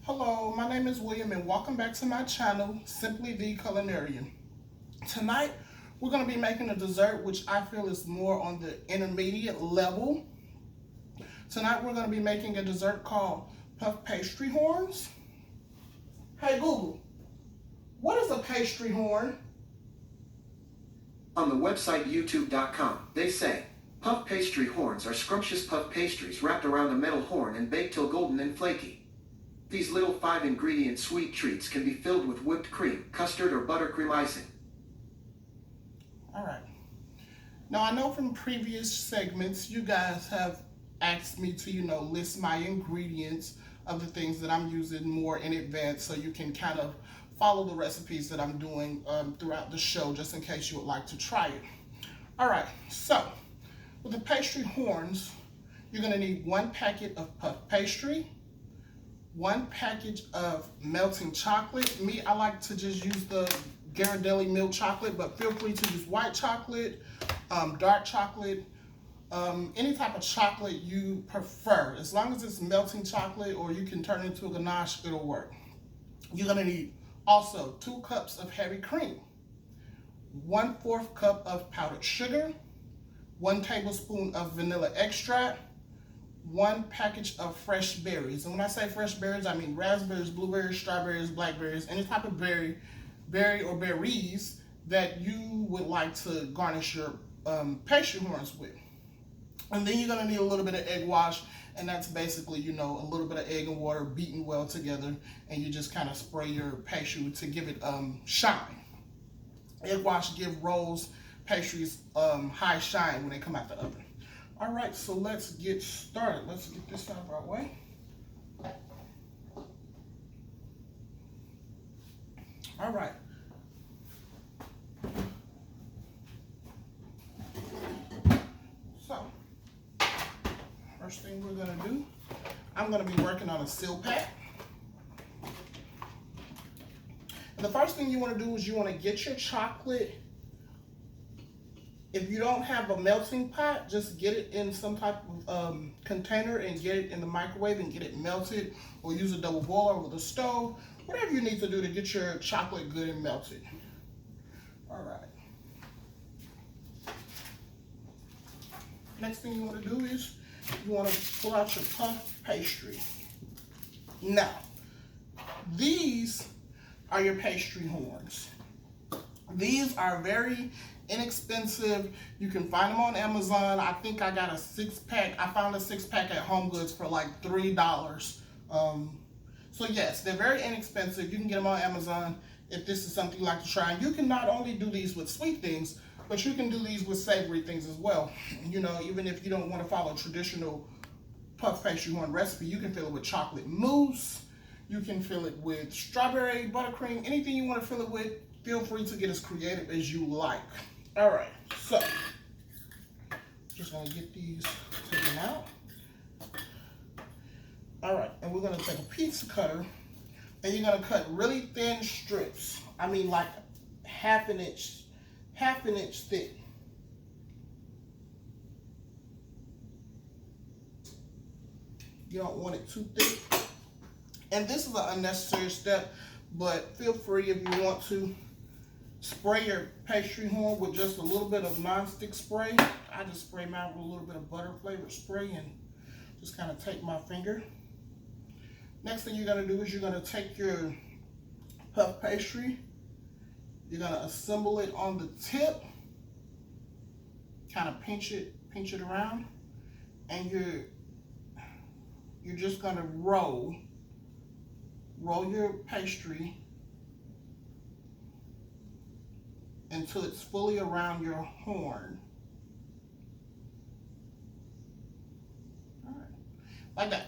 Hello, my name is William and welcome back to my channel, Simply the Culinarian. Tonight, we're going to be making a dessert which I feel is more on the intermediate level. Tonight, we're going to be making a dessert called puff pastry horns. Hey Google, what is a pastry horn? On the website youtube.com, they say, puff pastry horns are scrumptious puff pastries wrapped around a metal horn and baked till golden and flaky. These little 5-ingredient sweet treats can be filled with whipped cream, custard, or buttercream icing. All right. Now, I know from previous segments, you guys have asked me to, list my ingredients of the things that I'm using more in advance so you can kind of follow the recipes that I'm doing throughout the show, just in case you would like to try it. All right, so with the pastry horns, you're gonna need 1 packet of puff pastry, 1 package of melting chocolate. Me, I like to just use the Ghirardelli milk chocolate, but feel free to use white chocolate, dark chocolate, any type of chocolate you prefer. As long as it's melting chocolate or you can turn it into a ganache, it'll work. You're gonna need also 2 cups of heavy cream, 1/4 cup of powdered sugar, 1 tablespoon of vanilla extract, 1 package of fresh berries. And when I say fresh berries, I mean raspberries, blueberries, strawberries, blackberries, any type of berry or berries that you would like to garnish your pastry horns with. And then you're gonna need a little bit of egg wash, and that's basically, a little bit of egg and water beaten well together, and you just kind of spray your pastry to give it shine. Egg wash give rolls, pastries high shine when they come out the oven. All right, so let's get started. Let's get this out of our way. All right. So, first thing we're gonna do, I'm gonna be working on a seal pack. And the first thing you wanna do is you wanna get your chocolate. If you don't have a melting pot, just get it in some type of container and get it in the microwave and get it melted, or use a double boiler with a stove, whatever you need to do to get your chocolate good and melted. All right. Next thing you want to do is you want to pull out your puff pastry. Now, these are your pastry horns. These are very inexpensive. You can find them on Amazon. I think I got a 6-pack. I found a 6-pack at Home Goods for like $3. So yes, they're very inexpensive. You can get them on Amazon if this is something you like to try. And you can not only do these with sweet things, but you can do these with savory things as well. Even if you don't want to follow a traditional puff pastry horn recipe, you can fill it with chocolate mousse. You can fill it with strawberry, buttercream, anything you want to fill it with. Feel free to get as creative as you like. All right, so just gonna get these taken out. All right, and we're gonna take a pizza cutter and you're gonna cut really thin strips. I mean like half an inch thick. You don't want it too thick. And this is an unnecessary step, but feel free if you want to spray your pastry horn with just a little bit of nonstick spray. I just spray mine with a little bit of butter flavored spray and just kind of take my finger. Next thing you're gonna do is you're gonna take your puff pastry, you're gonna assemble it on the tip, kind of pinch it around, and you're just gonna roll your pastry until it's fully around your horn. All right, like that.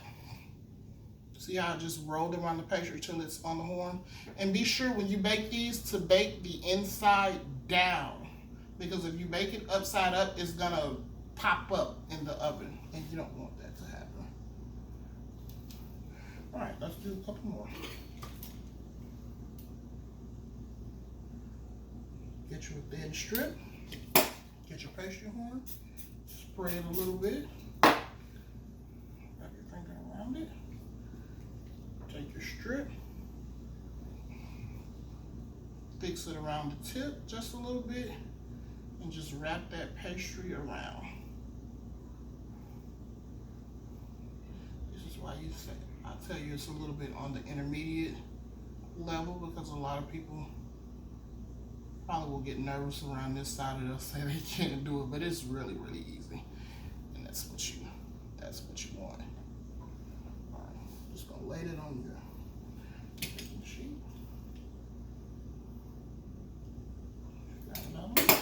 See how I just rolled around the pastry till it's on the horn? And be sure when you bake these to bake the inside down, because if you bake it upside up, it's gonna pop up in the oven, and you don't want that to happen. All right, let's do a couple more. Get you a thin strip, get your pastry horn, spray it a little bit, wrap your finger around it, Take your strip, fix it around the tip just a little bit, and just wrap that pastry around. This is why I tell you it's a little bit on the intermediate level, because a lot of people probably will get nervous around this side and they'll say they can't do it, but it's really, really easy. And that's what you want. All right, just gonna lay it on your baking sheet. Got another one.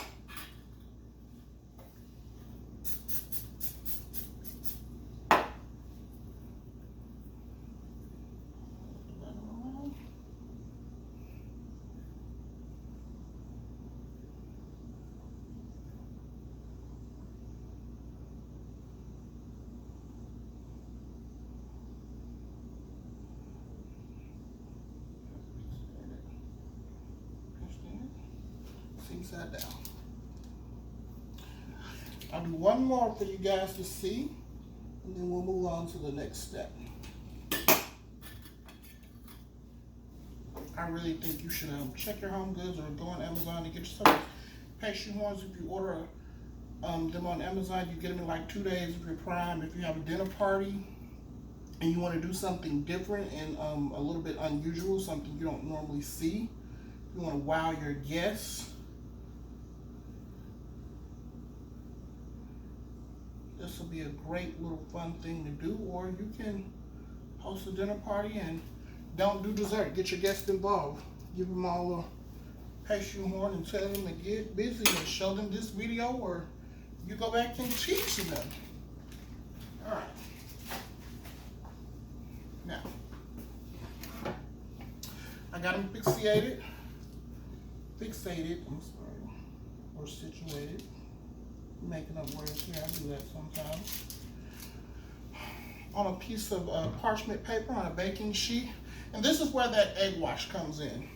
Side down. I'll do one more for you guys to see, and then we'll move on to the next step. I really think you should check your home goods or go on Amazon and get yourself pastry horns. If you order them on Amazon, you get them in like 2 days if you're Prime. If you have a dinner party and you want to do something different and a little bit unusual, something you don't normally see, you want to wow your guests, this will be a great little fun thing to do. Or you can host a dinner party and don't do dessert. Get your guests involved. Give them all a pastry horn and tell them to get busy and show them this video, or you go back and teach them. All right. Now, I got them fixated, I'm sorry, or situated. Making up words here, I do that sometimes. On a piece of parchment paper on a baking sheet. And this is where that egg wash comes in.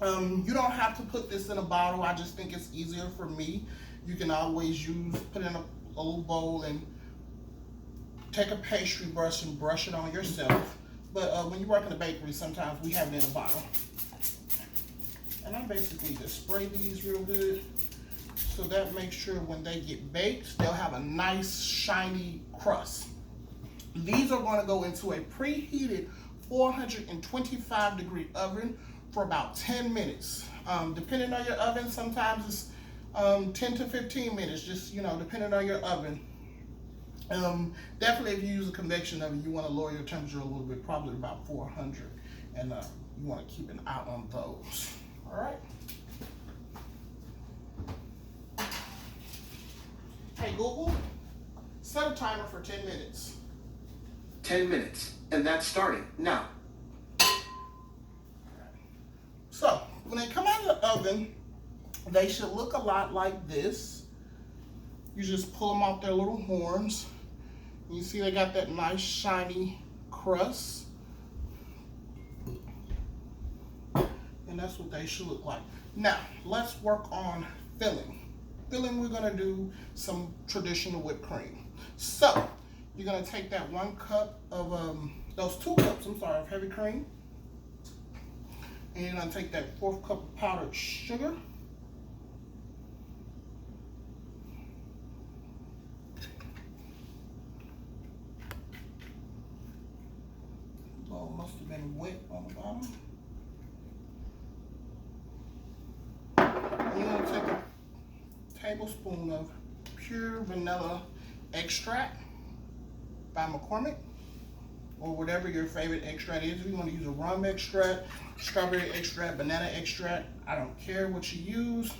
You don't have to put this in a bottle. I just think it's easier for me. You can always put it in a little bowl and take a pastry brush and brush it on yourself. But when you work in a bakery, sometimes we have it in a bottle. And I basically just spray these real good. So that makes sure when they get baked, they'll have a nice shiny crust. These are going to go into a preheated 425 degree oven for about 10 minutes. Depending on your oven, sometimes it's 10 to 15 minutes, just, depending on your oven. Definitely if you use a convection oven, you want to lower your temperature a little bit, probably about 400. And you want to keep an eye on those. All right. Hey Google, set a timer for 10 minutes. 10 minutes, and that's starting now. So, when they come out of the oven, they should look a lot like this. You just pull them off their little horns. You see they got that nice shiny crust. And that's what they should look like. Now, let's work on filling. Filling, we're gonna do some traditional whipped cream. So, you're gonna take that 1 cup of, those 2 cups, of heavy cream. And you're gonna take that 4th cup of powdered sugar. Oh, must have been wet on the bottom. And you're gonna take a tablespoon of pure vanilla extract by McCormick, or whatever your favorite extract is. If you want to use a rum extract, strawberry extract, banana extract, I don't care what you use.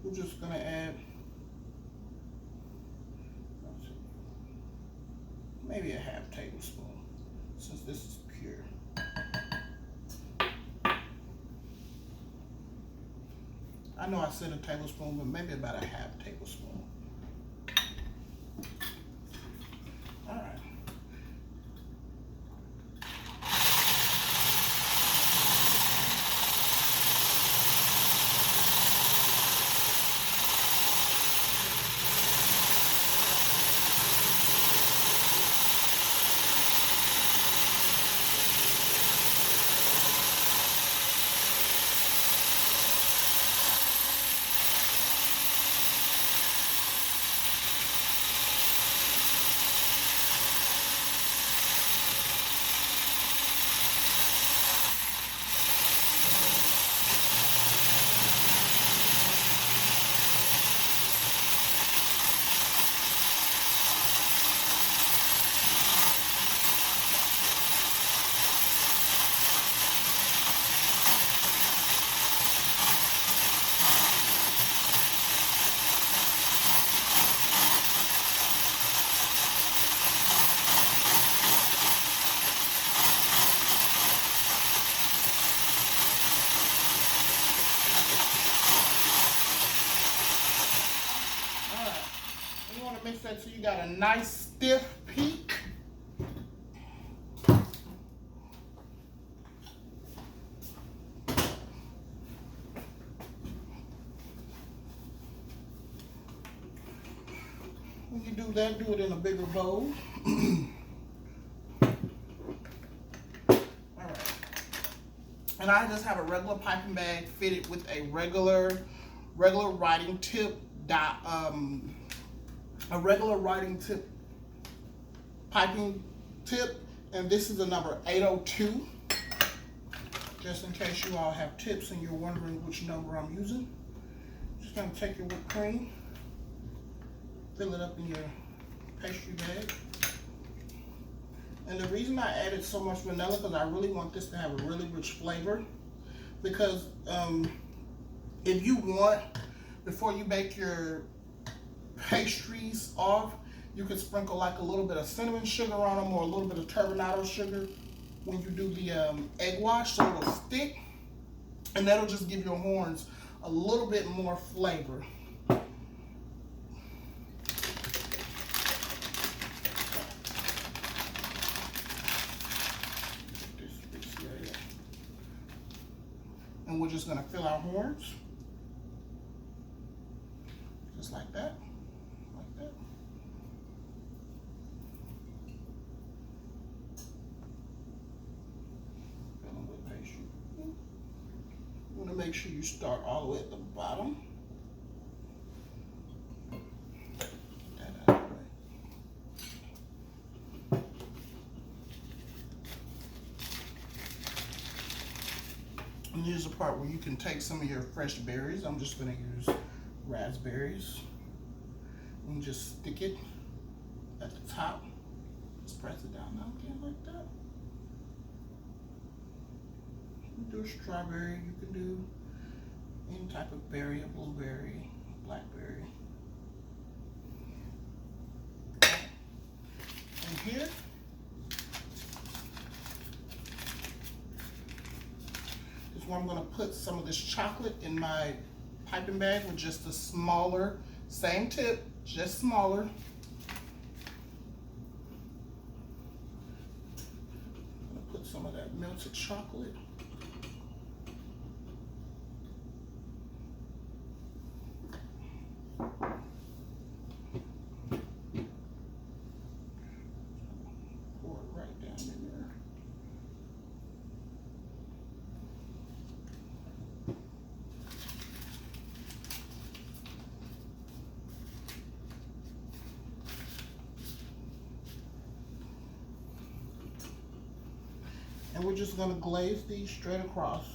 We're just gonna add maybe a half tablespoon, since this is pure. I know I said a tablespoon, but maybe about a half tablespoon. All right. so you got a nice stiff peak. When you do that, do it in a bigger bowl. Alright. And I just have a regular piping bag fitted with a regular writing tip piping tip, and this is a number 802. Just in case you all have tips and you're wondering which number I'm using. Just gonna take your whipped cream, fill it up in your pastry bag. And the reason I added so much vanilla, because I really want this to have a really rich flavor. Because if you want, before you bake your pastries off, you could sprinkle like a little bit of cinnamon sugar on them or a little bit of turbinado sugar when you do the egg wash, so it'll stick, and that'll just give your horns a little bit more flavor. And we're just gonna fill our horns just like that, like that. Fill them with pastry. You wanna make sure you start all the way at the bottom. Get that out of the way. And here's the part where you can take some of your fresh berries. I'm just gonna use raspberries. And just stick it at the top. Just press it down now again like that. You can do a strawberry, you can do any type of berry, a blueberry, blackberry. And here, is where I'm gonna put some of this chocolate in my piping bag with just a smaller, same tip, just smaller. I'm gonna put some of that melted chocolate. Pour it right down in there. And we're just gonna glaze these straight across.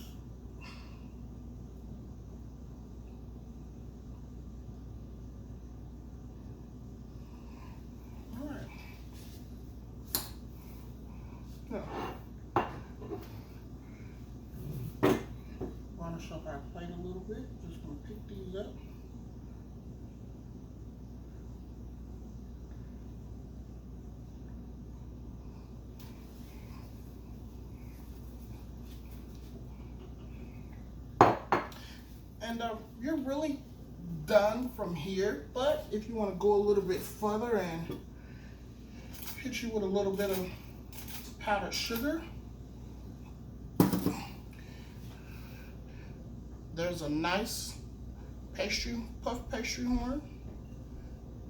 All right. Now, varnish up our plate a little bit. Just gonna pick these up. And you're really done from here, but if you want to go a little bit further and hit you with a little bit of powdered sugar, there's a nice puff pastry horn.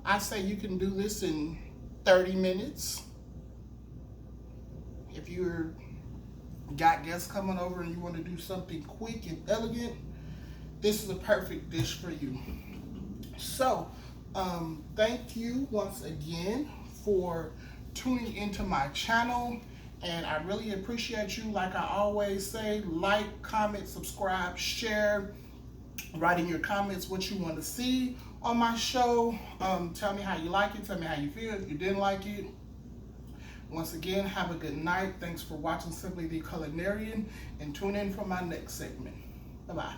I say you can do this in 30 minutes. If you're got guests coming over and you want to do something quick and elegant, this is a perfect dish for you. So, thank you once again for tuning into my channel, and I really appreciate you. Like I always say, like, comment, subscribe, share, write in your comments what you want to see on my show. Tell me how you like it, tell me how you feel if you didn't like it. Once again, have a good night. Thanks for watching Simply the Culinarian, and tune in for my next segment. Bye-bye.